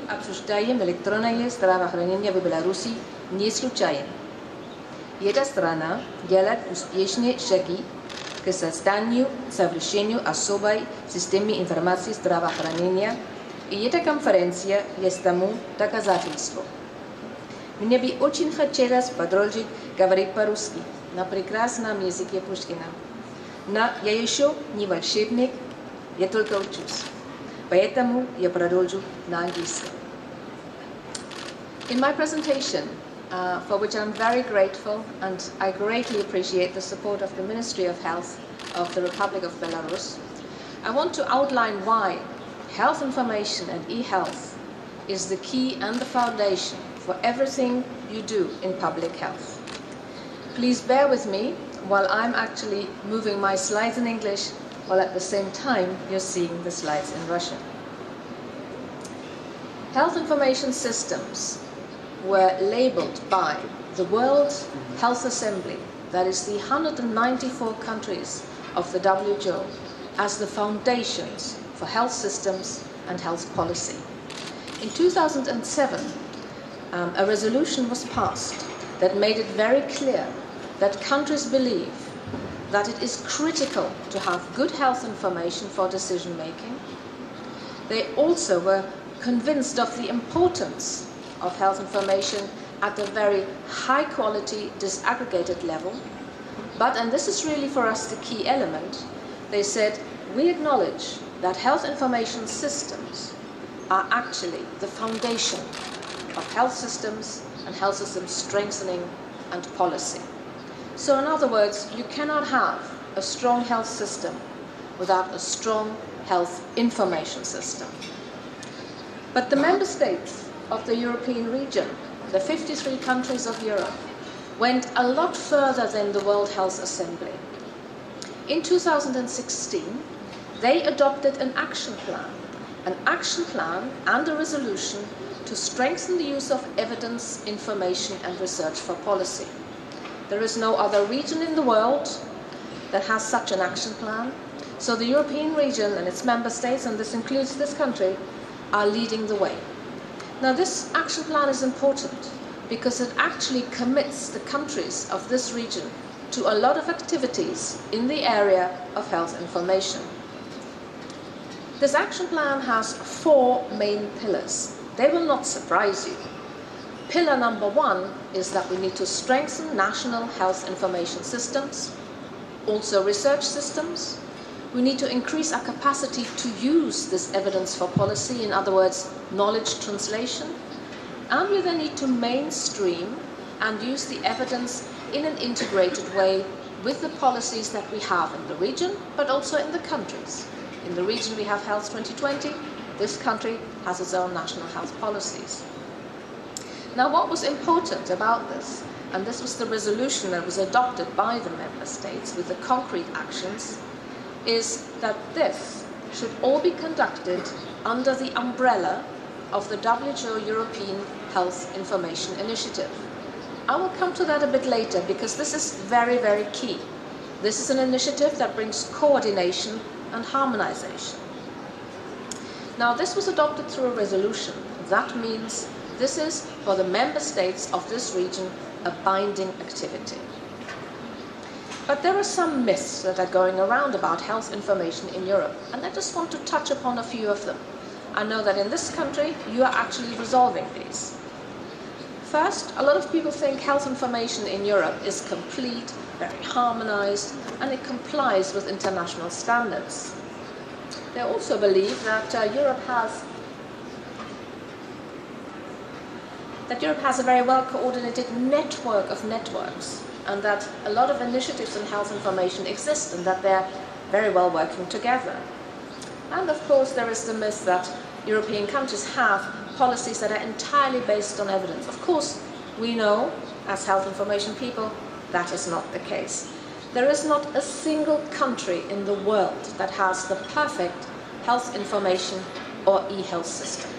обсуждаем электронное здравоохранение в Беларуси не случайно. Эта страна делает успешные шаги к созданию, совершению особой системы информации здравоохранения, и эта конференция есть тому доказательство. Мне бы очень хотелось продолжить говорить по-русски, на прекрасном языке Пушкина. Но я еще не волшебник, я только учусь. Поэтому я продолжу на английском. In my presentation, for which I'm very grateful and I greatly appreciate the support of the Ministry of Health of the Republic of Belarus, I want to outline why health information and e-health is the key and the foundation for everything you do in public health. Please bear with me while I'm actually moving my slides in English, while at the same time you're seeing the slides in Russian. Health information systems were labeled by the World Health Assembly, that is the 194 countries of the WHO, as the foundations for health systems and health policy. In 2007, a resolution was passed that made it very clear that countries believe that it is critical to have good health information for decision making. They also were convinced of the importance of health information at a very high quality disaggregated level. But, and this is really for us the key element, they said, we acknowledge that health information systems are actually the foundation of health systems and health systems strengthening and policy. So in other words, you cannot have a strong health system without a strong health information system. But the member states of the European region, the 53 countries of Europe, went a lot further than the World Health Assembly. In 2016, they adopted an action plan and a resolution to strengthen the use of evidence, information and research for policy. There is no other region in the world that has such an action plan, so the European region and its member states, and this includes this country, are leading the way. Now this action plan is important because it actually commits the countries of this region to a lot of activities in the area of health information. This action plan has 4 main pillars. They will not surprise you. Pillar number 1 is that we need to strengthen national health information systems, also research systems. We need to increase our capacity to use this evidence for policy, in other words, knowledge translation. And we then need to mainstream and use the evidence in an integrated way with the policies that we have in the region, but also in the countries. In the region we have Health 2020, this country has its own national health policies. Now what was important about this, and this was the resolution that was adopted by the member states with the concrete actions, is that this should all be conducted under the umbrella of the WHO European Health Information Initiative. I will come to that a bit later because this is very, very key. This is an initiative that brings coordination and harmonization. Now this was adopted through a resolution. That means this is for the member states of this region a binding activity. But there are some myths that are going around about health information in Europe, and I just want to touch upon a few of them. I know that in this country you are actually resolving these. First, a lot of people think health information in Europe is complete, very harmonized, and it complies with international standards. They also believe that Europe has a very well-coordinated network of networks, and that a lot of initiatives in health information exist and that they're very well working together. And of course there is the myth that European countries have policies that are entirely based on evidence. Of course, we know, as health information people, that is not the case. There is not a single country in the world that has the perfect health information or e-health system.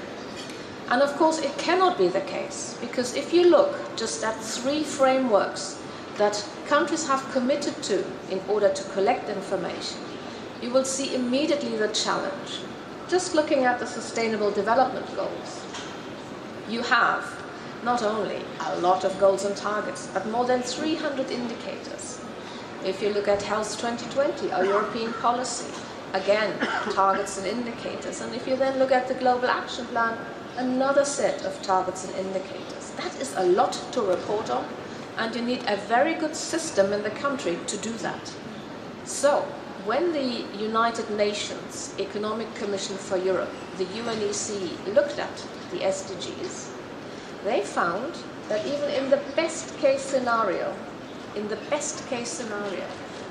And of course it cannot be the case, because if you look just at 3 frameworks that countries have committed to in order to collect information, you will see immediately the challenge. just looking at the Sustainable Development Goals, you have not only a lot of goals and targets, but more than 300 indicators. If you look at Health 2020, our European policy, again, targets and indicators. And if you then look at the Global Action Plan, another set of targets and indicators. That is a lot to report on, and you need a very good system in the country to do that. So, when the United Nations Economic Commission for Europe, the UNEC, looked at the SDGs, they found that even in the best case scenario,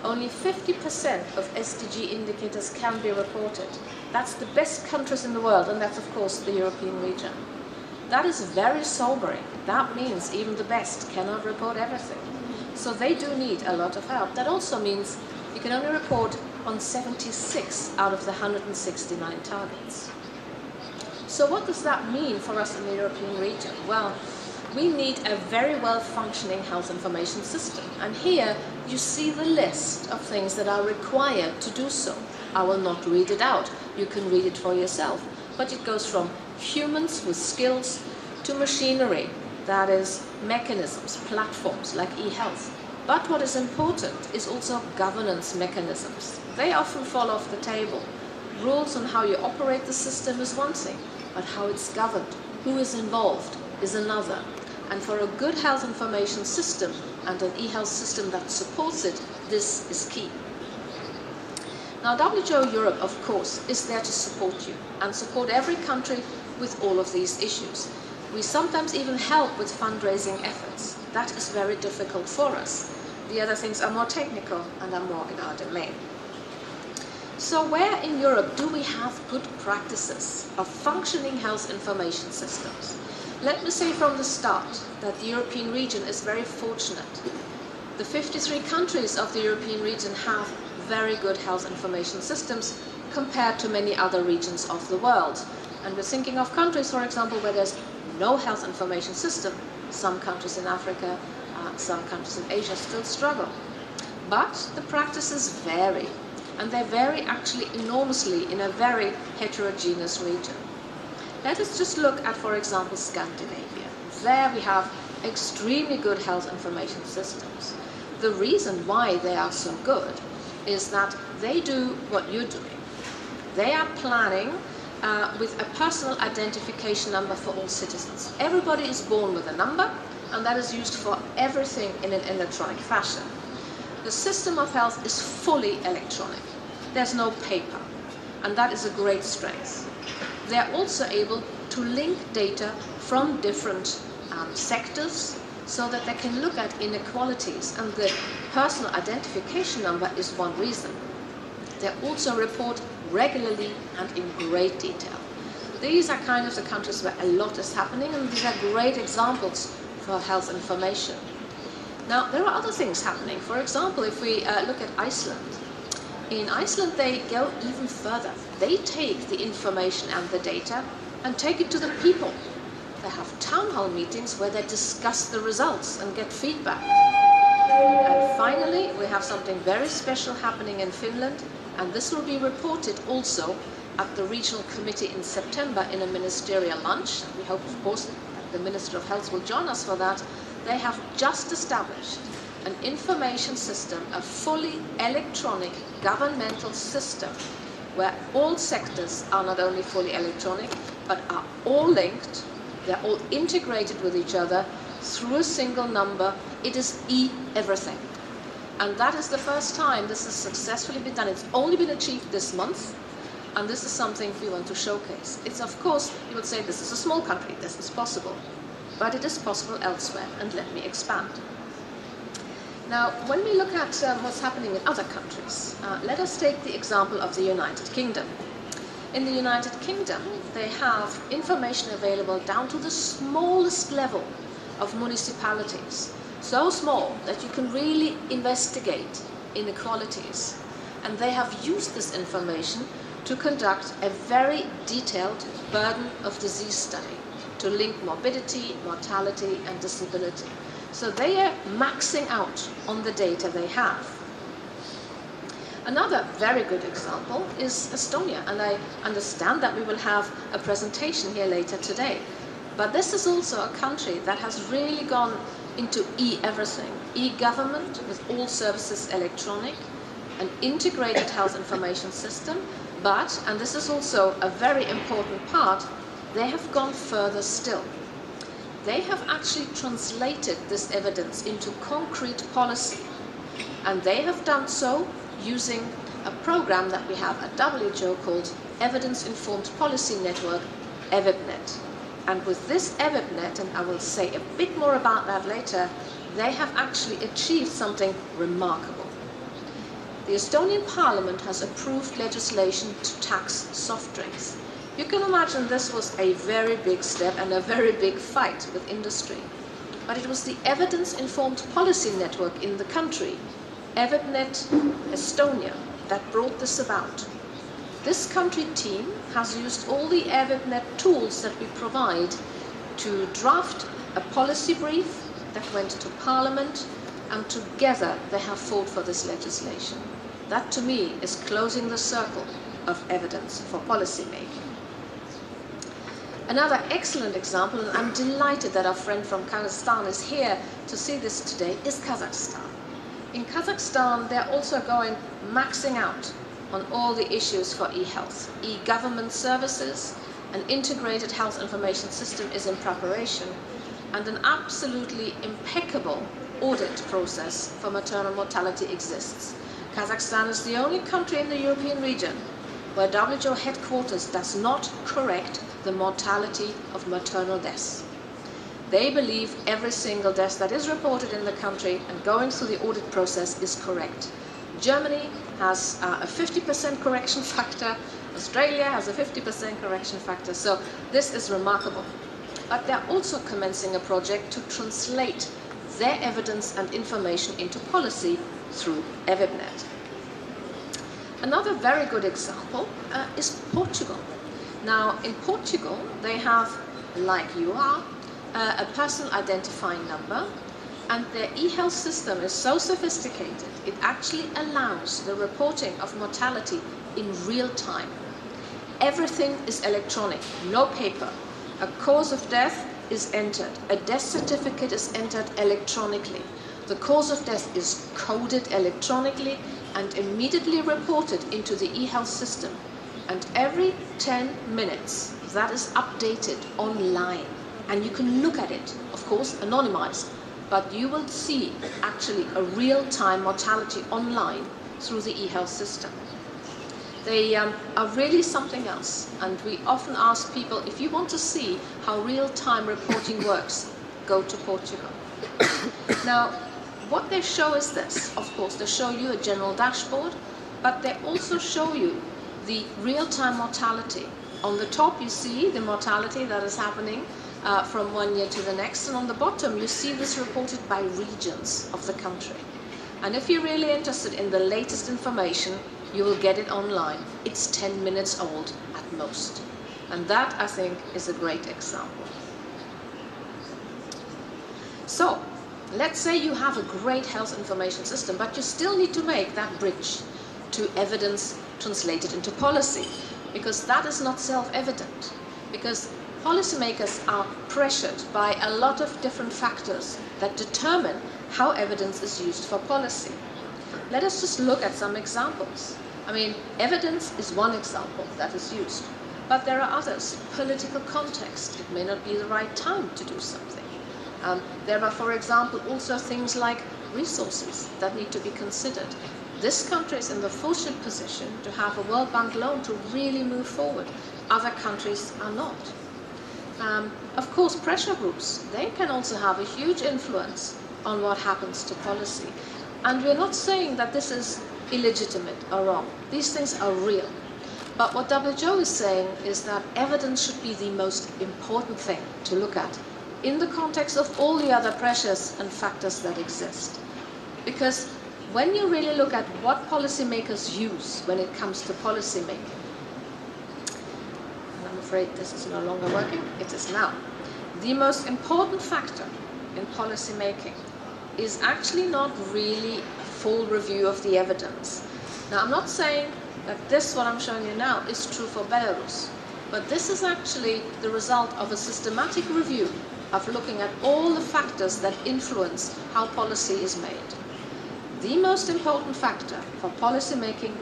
only 50% of SDG indicators can be reported. That's the best countries in the world, and that's of course the European region. That is very sobering. That means even the best cannot report everything. So they do need a lot of help. That also means you can only report on 76 out of the 169 targets. So what does that mean for us in the European region? Well, we need a very well-functioning health information system. And here you see the list of things that are required to do so. I will not read it out. You can read it for yourself. But it goes from humans with skills to machinery, that is, mechanisms, platforms like e-health. But what is important is also governance mechanisms. They often fall off the table. Rules on how you operate the system is one thing, but how it's governed, who is involved, is another. And for a good health information system and an e-health system that supports it, this is key. Now, WHO Europe, of course, is there to support you and support every country with all of these issues. We sometimes even help with fundraising efforts. That is very difficult for us. The other things are more technical and are more in our domain. So where in Europe do we have good practices of functioning health information systems? Let me say from the start that the European region is very fortunate. The 53 countries of the European region have very good health information systems compared to many other regions of the world. And we're thinking of countries, for example, where there's no health information system. Some countries in Africa, some countries in Asia still struggle. But the practices vary, and they vary actually enormously in a very heterogeneous region. Let us just look at, for example, Scandinavia. There we have extremely good health information systems. The reason why they are so good is that they do what you're doing. They are planning with a personal identification number for all citizens. Everybody is born with a number, and that is used for everything in an electronic fashion. The system of health is fully electronic. There's no paper, and that is a great strength. They're also able to link data from different sectors so that they can look at inequalities, and the personal identification number is one reason. They also report regularly and in great detail. These are kind of the countries where a lot is happening, and these are great examples for health information. Now, there are other things happening. For example, if we look at Iceland. In Iceland, they go even further. They take the information and the data and take it to the people. They have town hall meetings where they discuss the results and get feedback. And finally, we have something very special happening in Finland, and this will be reported also at the regional committee in September in a ministerial lunch. We hope, of course, that the Minister of Health will join us for that. They have just established an information system, a fully electronic governmental system, where all sectors are not only fully electronic, but are all linked. They're all integrated with each other through a single number. It is e-everything. And that is the first time this has successfully been done. It's only been achieved this month, and this is something we want to showcase. It's, of course, you would say this is a small country, this is possible. But it is possible elsewhere, and let me expand. Now, when we look at what's happening in other countries, let us take the example of the United Kingdom. In the United Kingdom, they have information available down to the smallest level of municipalities. So small that you can really investigate inequalities. And they have used this information to conduct a very detailed burden of disease study to link morbidity, mortality, and disability. So they are maxing out on the data they have. Another very good example is Estonia, and I understand that we will have a presentation here later today. But this is also a country that has really gone into e-everything, e-government with all services electronic, an integrated health information system, but, and this is also a very important part, they have gone further still. They have actually translated this evidence into concrete policy, and they have done so using a program that we have at WHO called Evidence Informed Policy Network, EVIPNet. And with this EVIPNet, and I will say a bit more about that later, they have actually achieved something remarkable. The Estonian Parliament has approved legislation to tax soft drinks. You can imagine this was a very big step and a very big fight with industry. But it was the Evidence Informed Policy Network in the country, EVIPNet Estonia, that brought this about. This country team has used all the EVIPNet tools that we provide to draft a policy brief that went to Parliament, and together they have fought for this legislation. That to me is closing the circle of evidence for policy making. Another excellent example, and I'm delighted that our friend from Kazakhstan is here to see this today, is Kazakhstan. In Kazakhstan, they're also going maxing out on all the issues for e-health. E-government services, an integrated health information system is in preparation, and an absolutely impeccable audit process for maternal mortality exists. Kazakhstan is the only country in the European region where WHO headquarters does not correct the mortality of maternal deaths. They believe every single death that is reported in the country and going through the audit process is correct. Germany has a 50% correction factor, Australia has a 50% correction factor, so this is remarkable. But they're also commencing a project to translate their evidence and information into policy through EVIPNet. Another very good example is Portugal. Now, in Portugal, they have, like you are, a personal identifying number, and their e-health system is so sophisticated, it actually allows the reporting of mortality in real time. Everything is electronic, no paper. A cause of death is entered. A death certificate is entered electronically. The cause of death is coded electronically and immediately reported into the e-health system. And every 10 minutes, that is updated online. And you can look at it, of course, anonymized, but you will see actually a real-time mortality online through the e-health system. They are really something else, and we often ask people, if you want to see how real-time reporting works, go to Portugal. Now, what they show is this. Of course, they show you a general dashboard, but they also show you the real-time mortality. On the top, you see the mortality that is happening from one year to the next, and on the bottom, you see this reported by regions of the country. And if you're really interested in the latest information, you will get it online. It's 10 minutes old at most. And that, I think, is a great example. So, let's say you have a great health information system, but you still need to make that bridge to evidence translated into policy, because that is not self-evident. Because policymakers are pressured by a lot of different factors that determine how evidence is used for policy. Let us just look at some examples. I mean, evidence is one example that is used, but there are others. Political context, it may not be the right time to do something. There are, for example, also things like resources that need to be considered. This country is in the fortunate position to have a World Bank loan to really move forward. Other countries are not. Of course, pressure groups, they can also have a huge influence on what happens to policy. And we're not saying that this is illegitimate or wrong. These things are real. But what WHO is saying is that evidence should be the most important thing to look at in the context of all the other pressures and factors that exist. Because when you really look at what policymakers use when it comes to policy making, and I'm afraid this is no longer working, it is now. The most important factor in policy making is actually not really a full review of the evidence. Now, I'm not saying that this, what I'm showing you now, is true for Belarus, but this is actually the result of a systematic review of looking at all the factors that influence how policy is made. The most important factor for policy making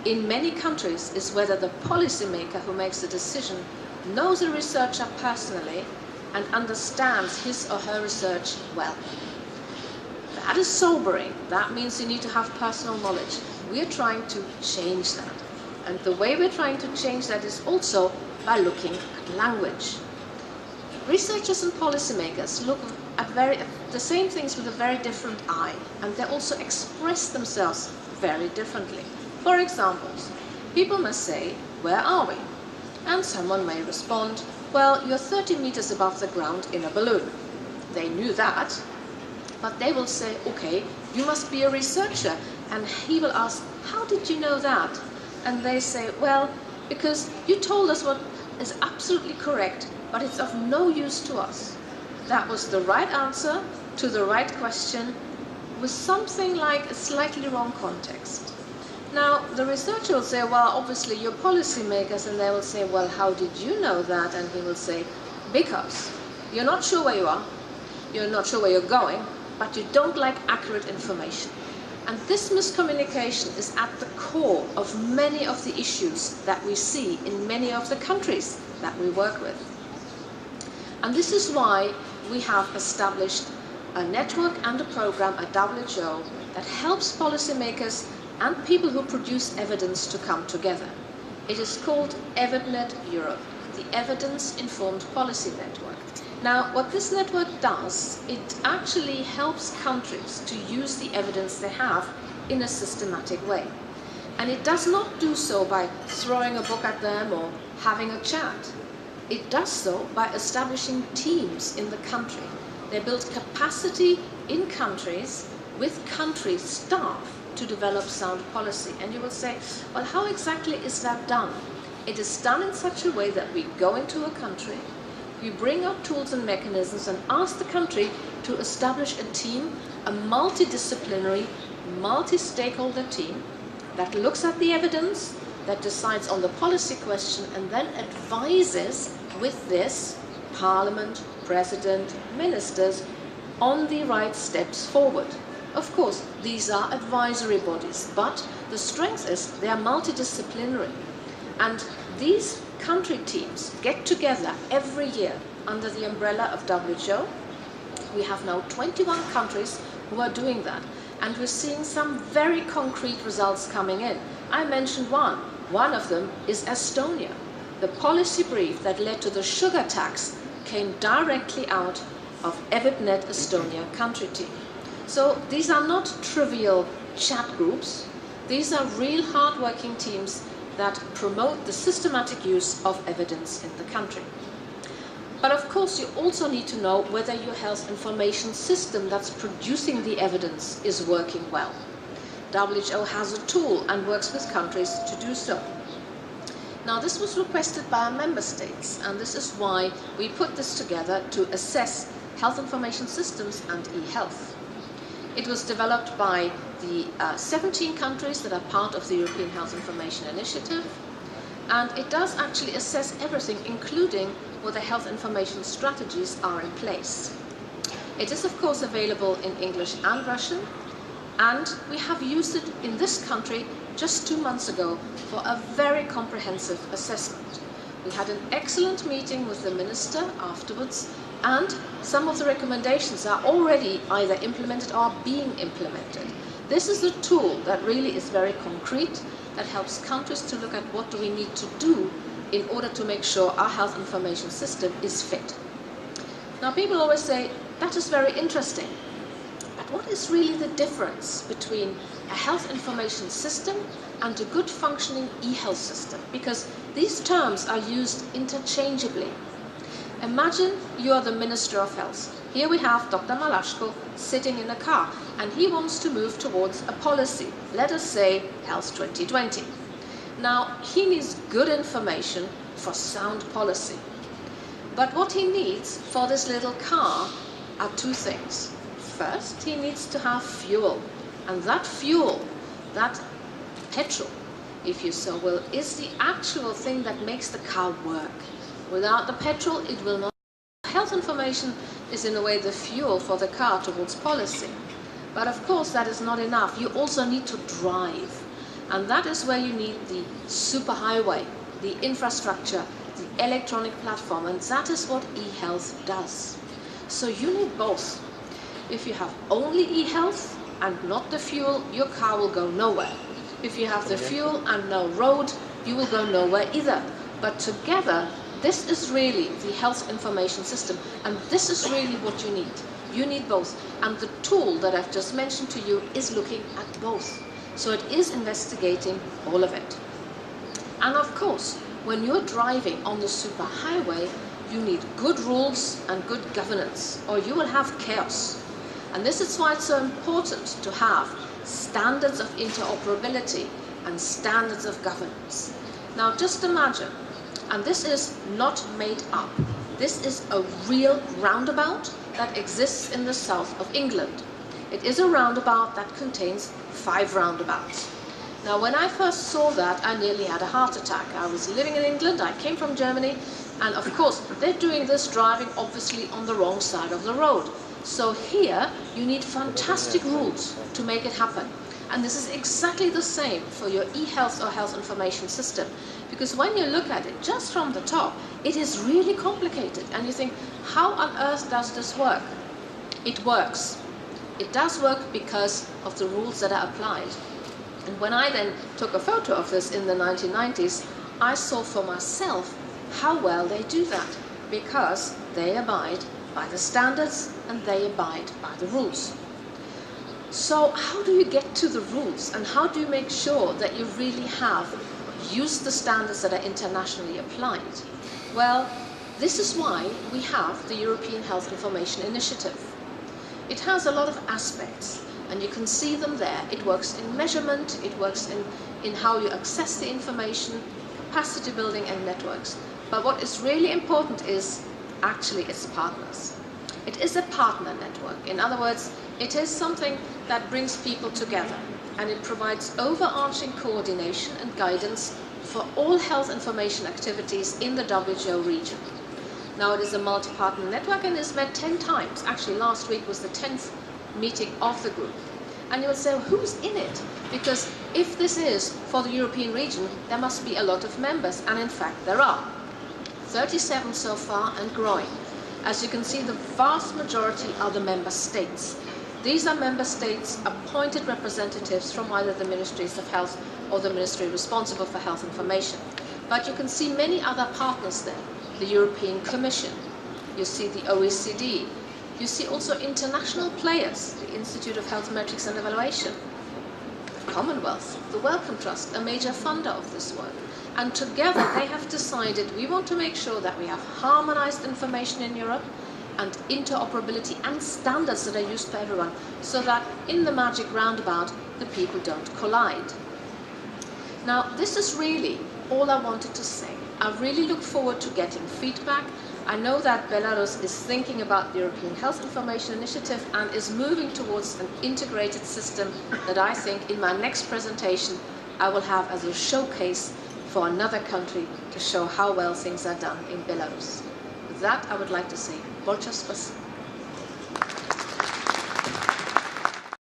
in many countries is whether the policymaker who makes the decision knows the researcher personally and understands his or her research well. That is sobering. That means you need to have personal knowledge. We are trying to change that. And the way we're trying to change that is also by looking at language. Researchers and policymakers look at the same things with a very different eye, and they also express themselves very differently. For example, people must say, "Where are we?" And someone may respond, "Well, you're 30 meters above the ground in a balloon." They knew that, but they will say, "Okay, you must be a researcher." And he will ask, "How did you know that?" And they say, "Well, because you told us what is absolutely correct, but it's of no use to us." That was the right answer to the right question with something like a slightly wrong context. Now, the researcher will say, "Well, obviously you're policymakers," and they will say, "Well, how did you know that?" And he will say, "Because you're not sure where you are, you're not sure where you're going, but you don't like accurate information." And this miscommunication is at the core of many of the issues that we see in many of the countries that we work with. And this is why we have established a network and a program at WHO that helps policymakers and people who produce evidence to come together. It is called EvidNet Europe, the Evidence-Informed Policy Network. Now, what this network does, it actually helps countries to use the evidence they have in a systematic way. And it does not do so by throwing a book at them or having a chat. It does so by establishing teams in the country. They build capacity in countries with country staff to develop sound policy. And you will say, "Well, how exactly is that done?" It is done in such a way that we go into a country, we bring our tools and mechanisms and ask the country to establish a team, a multidisciplinary, multi-stakeholder team that looks at the evidence, that decides on the policy question, and then advises with this Parliament, President, Ministers on the right steps forward. Of course, these are advisory bodies, but the strength is they are multidisciplinary. And these country teams get together every year under the umbrella of WHO. We have now 21 countries who are doing that, and we're seeing some very concrete results coming in. I mentioned one. One of them is Estonia. The policy brief that led to the sugar tax came directly out of EvidNet Estonia country team. So these are not trivial chat groups. These are real hard-working teams that promote the systematic use of evidence in the country. But of course, you also need to know whether your health information system that's producing the evidence is working well. WHO has a tool and works with countries to do so. Now, this was requested by our member states, and this is why we put this together to assess health information systems and e-health. It was developed by the 17 countries that are part of the European Health Information Initiative, and it does actually assess everything, including whether health information strategies are in place. It is, of course, available in English and Russian, and we have used it in this country just 2 months ago for a very comprehensive assessment. We had an excellent meeting with the minister afterwards, and some of the recommendations are already either implemented or being implemented. This is a tool that really is very concrete, that helps countries to look at what do we need to do in order to make sure our health information system is fit. Now, people always say, that is very interesting, but what is really the difference between a health information system and a good functioning e-health system? Because these terms are used interchangeably. Imagine you are the Minister of Health. Here we have Dr. Malashko sitting in a car, and he wants to move towards a policy, let us say Health 2020. Now, he needs good information for sound policy. But what he needs for this little car are two things. First, he needs to have fuel, and that fuel, that petrol, if you so will, is the actual thing that makes the car work. Without the petrol, it will not. Health information is in a way the fuel for the car towards policy. But of course that is not enough. You also need to drive. And that is where you need the superhighway, the infrastructure, the electronic platform, and that is what e-health does. So you need both. If you have only e-health and not the fuel, your car will go nowhere. If you have the fuel and no road, you will go nowhere either. But together, this is really the health information system, and this is really what you need. You need both. And the tool that I've just mentioned to you is looking at both. So it is investigating all of it. And of course, when you're driving on the superhighway, you need good rules and good governance, or you will have chaos. And this is why it's so important to have standards of interoperability and standards of governance. Now just imagine, and this is not made up, this is a real roundabout that exists in the south of England. It is a roundabout that contains 5 roundabouts. Now when I first saw that, I nearly had a heart attack. I was living in England, I came from Germany, and of course they're doing this driving obviously on the wrong side of the road. So here you need fantastic rules to make it happen. And this is exactly the same for your e-health or health information system. Because when you look at it just from the top, it is really complicated. And you think, how on earth does this work? It works. It does work because of the rules that are applied. And when I then took a photo of this in the 1990s, I saw for myself how well they do that, because they abide by the standards and they abide by the rules. So how do you get to the rules, and how do you make sure that you really have used the standards that are internationally applied? Well, this is why we have the European Health Information Initiative. It has a lot of aspects, and you can see them there. It works in measurement, it works in how you access the information, capacity building and networks. But what is really important is actually its partners. It is a partner network. In other words, it is something that brings people together, and it provides overarching coordination and guidance for all health information activities in the WHO region. Now it is a multi-partner network and is met 10 times. Actually, last week was the 10th meeting of the group. And you will say, well, who's in it? Because if this is for the European region, there must be a lot of members, and in fact there are. 37 so far and growing. As you can see, the vast majority are the member states. These are member states appointed representatives from either the Ministries of Health or the ministry responsible for health information. But you can see many other partners there. The European Commission, you see the OECD, you see also international players, the Institute of Health Metrics and Evaluation, the Commonwealth, the Wellcome Trust, a major funder of this work. And together they have decided we want to make sure that we have harmonized information in Europe and interoperability and standards that are used for everyone, so that in the magic roundabout the people don't collide. Now this is really all I wanted to say. I really look forward to getting feedback. I know that Belarus is thinking about the European Health Information Initiative and is moving towards an integrated system that I think in my next presentation I will have as a showcase for another country to show how well things are done in Belarus. With that, I would like to say, Bolcha Spasibo.